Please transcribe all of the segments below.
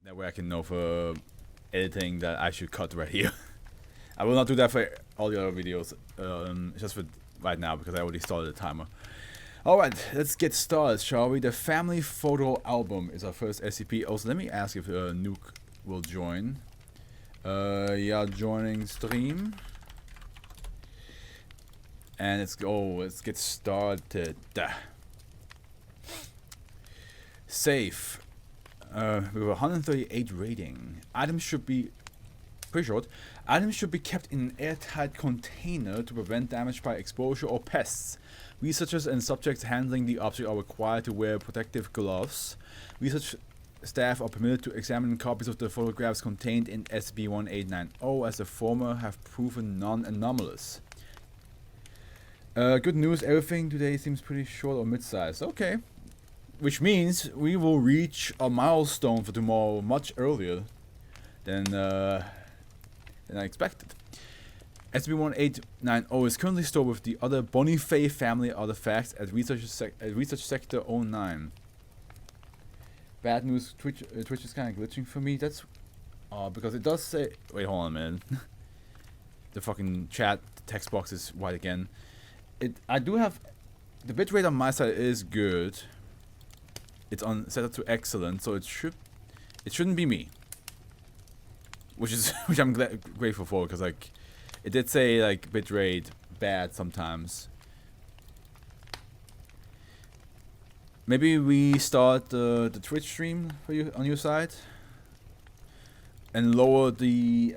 That way I can know for editing that I should cut right here. I will not do that for all the other videos, just for right now because I already started the timer. Alright, let's get started, shall we? The family photo album is our first SCP. Also, let me ask if Nuke will join. Yeah, joining stream. And let's get started. Safe. With 138 rating. Items should be pretty short. Items should be kept in an airtight container to prevent damage by exposure or pests. Researchers and subjects handling the object are required to wear protective gloves. Research staff are permitted to examine copies of the photographs contained in SCP-1890 as the former have proven non-anomalous. Good news, everything today seems pretty short or mid-sized. Okay. Which means we will reach a milestone for tomorrow much earlier than I expected. SCP-1890 is currently stored with the other Bonifair family artifacts at Research Sector 09. Bad news, Twitch is kind of glitching for me. That's because it does say... Wait, hold on a minute. The fucking chat text box is white again. I do have... The bitrate on my side is good. It's on set up to excellent, so it shouldn't be me. Which I'm grateful for, because like it did say like bitrate bad sometimes. Maybe we start the Twitch stream for you on your side and lower the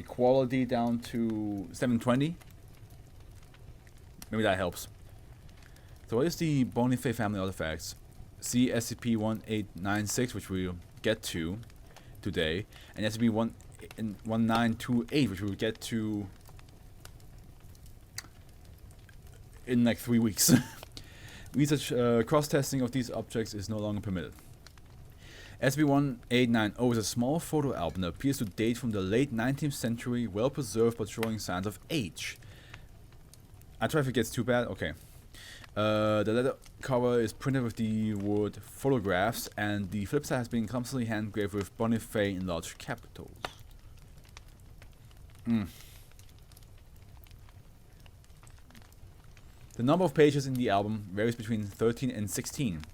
quality down to 720. Maybe that helps. So what is the Bonifair family artifacts? See SCP-1896, which we'll get to today, and SCP-1928, which we'll get to in like 3 weeks. Research cross-testing of these objects is no longer permitted. SCP-1890 is a small photo album that appears to date from the late 19th century, well preserved but showing signs of age. I try if it gets too bad. Okay. The leather cover is printed with the word photographs, and the flip side has been clumsily hand-engraved with Bonifair in large capitals. The number of pages in the album varies between 13 and 16.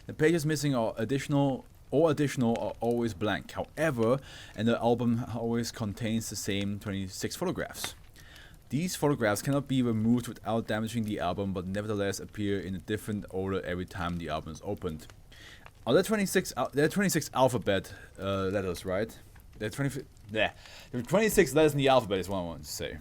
The pages missing are additional are always blank. However, and the album always contains the same 26 photographs. These photographs cannot be removed without damaging the album, but nevertheless appear in a different order every time the album is opened. Oh, there are 26 alphabet letters, right? There are 26 letters in the alphabet is what I wanted to say.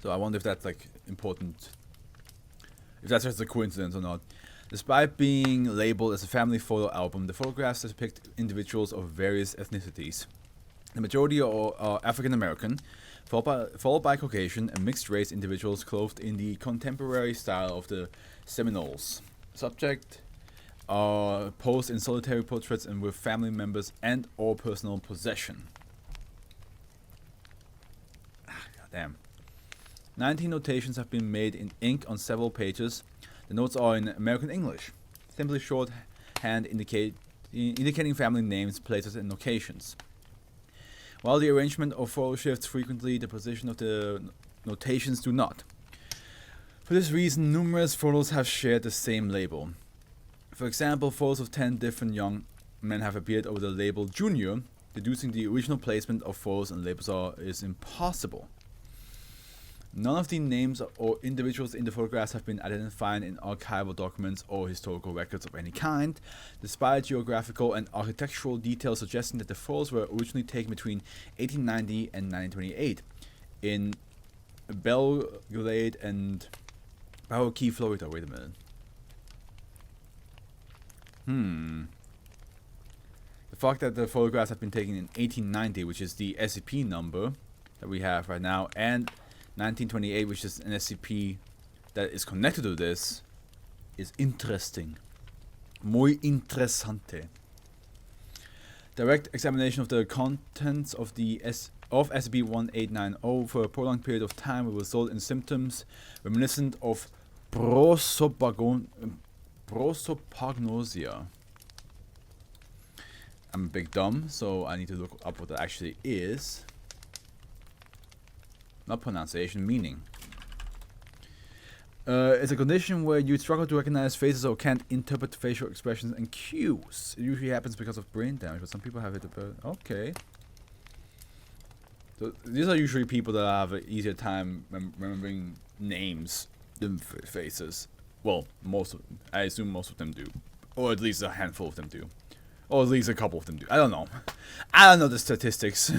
So I wonder if that's like important. If that's just a coincidence or not. Despite being labeled as a family photo album, the photographs depict individuals of various ethnicities. The majority are African American, followed by Caucasian and mixed race individuals clothed in the contemporary style of the Seminoles. Subject are posed in solitary portraits and with family members and or personal possession. Goddamn. 19 notations have been made in ink on several pages. The notes are in American English, simply shorthand indicating family names, places, and locations. While the arrangement of photo shifts frequently, the position of the notations do not. For this reason, numerous photos have shared the same label. For example, photos of 10 different young men have appeared over the label Junior. Deducing the original placement of photos and labels is impossible. None of the names or individuals in the photographs have been identified in archival documents or historical records of any kind, despite geographical and architectural details suggesting that the photos were originally taken between 1890 and 1928 in Belgrade and Key, Florida. Wait a minute. The fact that the photographs have been taken in 1890, which is the SCP number that we have right now, and 1928, which is an SCP that is connected to this, is interesting. Muy interesante. Direct examination of the contents of the of SCP-1890 for a prolonged period of time will result in symptoms reminiscent of prosopagnosia. I'm a bit dumb, so I need to look up what that actually is. Not pronunciation, meaning. It's a condition where you struggle to recognize faces or can't interpret facial expressions and cues. It usually happens because of brain damage, but some people have it. Okay. So these are usually people that have an easier time remembering names than faces. Well, I assume most of them do, or at least a handful of them do, or at least a couple of them do. I don't know. I don't know the statistics.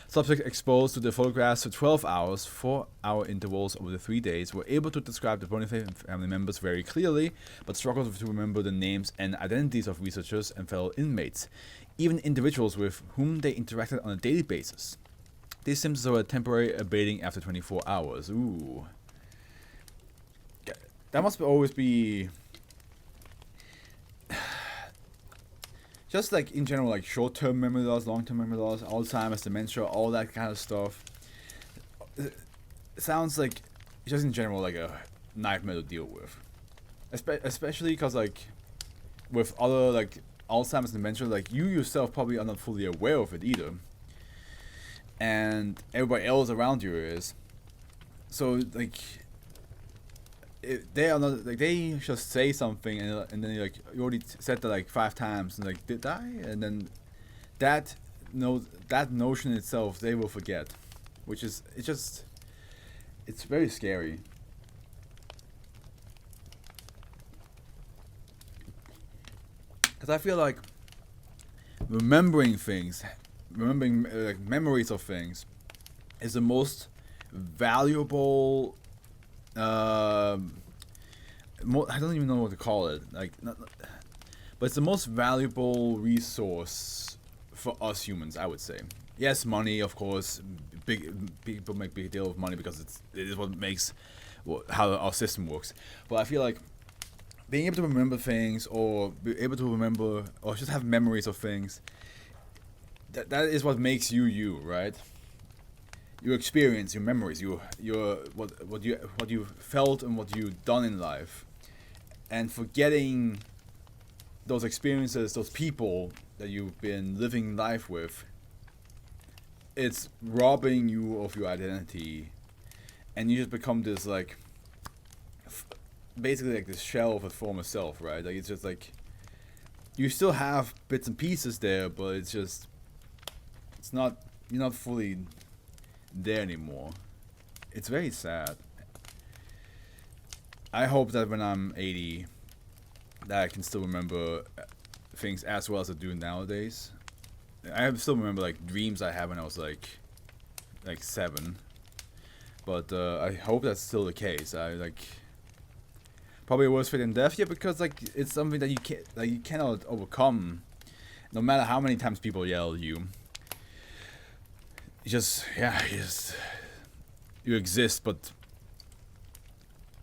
Subjects exposed to the photographs for 12 hours, 4-hour intervals over the 3 days, were able to describe the Bonifair family members very clearly, but struggled to remember the names and identities of researchers and fellow inmates, even individuals with whom they interacted on a daily basis. These symptoms were temporarily abating after 24 hours. Ooh. That must always be... Just like in general, like short-term memory loss, long-term memory loss, Alzheimer's, dementia, all that kind of stuff. It sounds like, just in general, like a nightmare to deal with. Especially because, like, with other, like, Alzheimer's, dementia, like, you yourself probably are not fully aware of it either. And everybody else around you is. So, like... they are not like they just say something and then like you already said that like 5 times and like did I, and then that notion itself they will forget, which is it's very scary. Because I feel like remembering like memories of things is the most valuable I don't even know what to call it, like, but it's the most valuable resource for us humans, I would say. Yes, money, of course. People make big deal of money because it is what makes how our system works. But I feel like being able to remember things, or be able to remember, or just have memories of things, that is what makes you, right? Your experience, your memories, what you felt and what you've done in life, and forgetting those experiences, those people that you've been living life with, it's robbing you of your identity, and you just become this like, basically like this shell of a former self, right? Like it's just like, you still have bits and pieces there, but you're not fully there anymore. It's very sad. I hope that when I'm 80 that I can still remember things as well as I do nowadays. I still remember like dreams I had when I was like 7, but I hope that's still the case. I like probably worse fate than death, yeah, because like it's something that you cannot overcome, no matter how many times people yell at you. You exist, but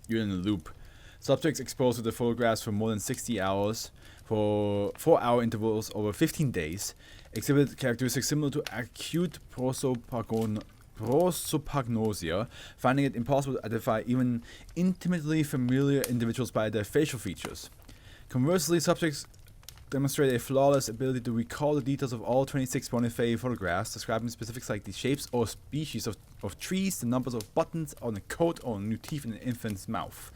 you're in a loop. Subjects exposed to the photographs for more than 60 hours for 4-hour intervals over 15 days exhibit characteristics similar to acute prosopagnosia, finding it impossible to identify even intimately familiar individuals by their facial features. Conversely, subjects demonstrate a flawless ability to recall the details of all 26 Bonifair photographs, describing specifics like the shapes or species of trees, the numbers of buttons on a coat, or new teeth in an infant's mouth.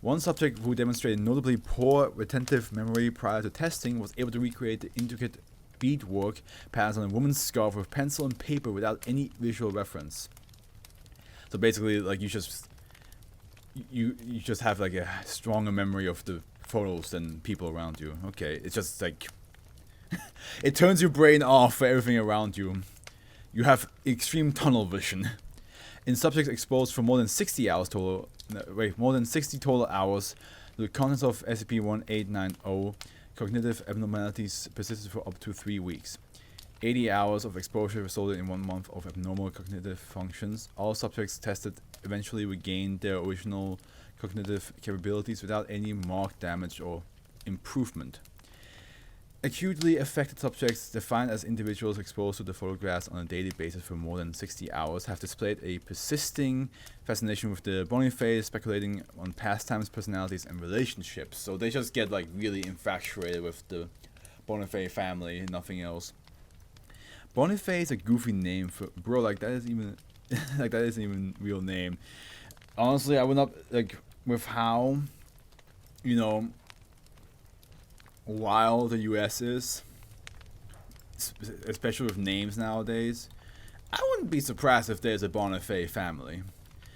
One subject who demonstrated notably poor retentive memory prior to testing was able to recreate the intricate beadwork patterns on a woman's scarf with pencil and paper without any visual reference. So basically, like you just have like a stronger memory of the photos than people around you. Okay, it's just like it turns your brain off for everything around you. You have extreme tunnel vision. In subjects exposed for more than 60 total hours, the contents of SCP-1890 cognitive abnormalities persisted for up to 3 weeks. 80 hours of exposure resulted in 1 month of abnormal cognitive functions. All subjects tested eventually regained their original cognitive capabilities without any marked damage or improvement. Acutely affected subjects, defined as individuals exposed to the photographs on a daily basis for more than 60 hours, have displayed a persisting fascination with the Bonifair, speculating on pastimes, personalities, and relationships. So they just get like really infatuated with the Bonifair family, nothing else. Bonifair is a goofy name for bro. Like that isn't even like that isn't even real name. Honestly, I would not like with how, you know, wild the US is, especially with names nowadays. I wouldn't be surprised if there's a Bonifair family,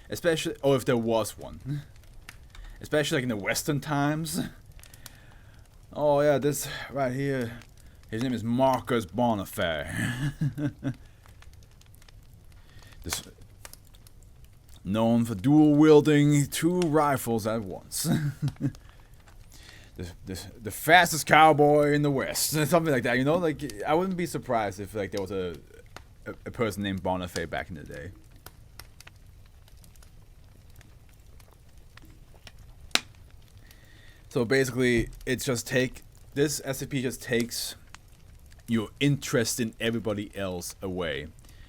especially, or if there was one, especially like in the Western times. Oh yeah, this right here, his name is Marcus Bonifair. This known for dual wielding 2 rifles at once. The fastest cowboy in the West, something like that, you know. Like I wouldn't be surprised if like there was a person named Bonifair back in the day. So basically, it's just this SCP just takes your interest in everybody else away,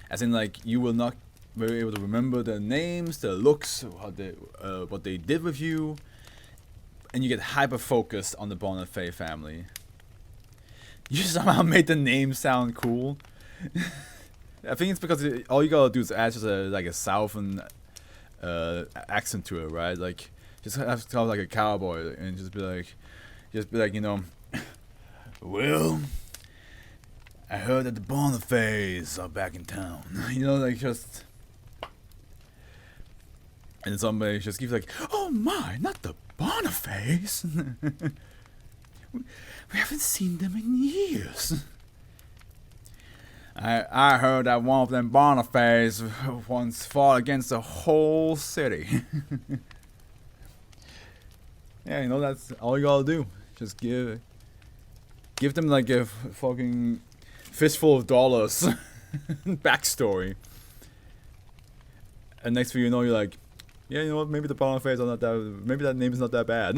as in like you will not be able to remember their names, their looks, what they did with you. And you get hyper focused on the Bonifair family. You somehow made the name sound cool. I think it's because all you gotta do is add just a southern accent to it, right? Like just have to talk like a cowboy and just be like, you know, well, I heard that the Bonifairs are back in town. You know, like just. And somebody just keeps like, oh my, not the Bonifairs. We haven't seen them in years. I heard that one of them Bonifairs once fought against the whole city. Yeah, you know, that's all you gotta do. Just give them like a fucking fistful of dollars backstory. And next thing you know, you're like, yeah, you know what? Maybe the Bonifairs are not that. Maybe that name is not that bad.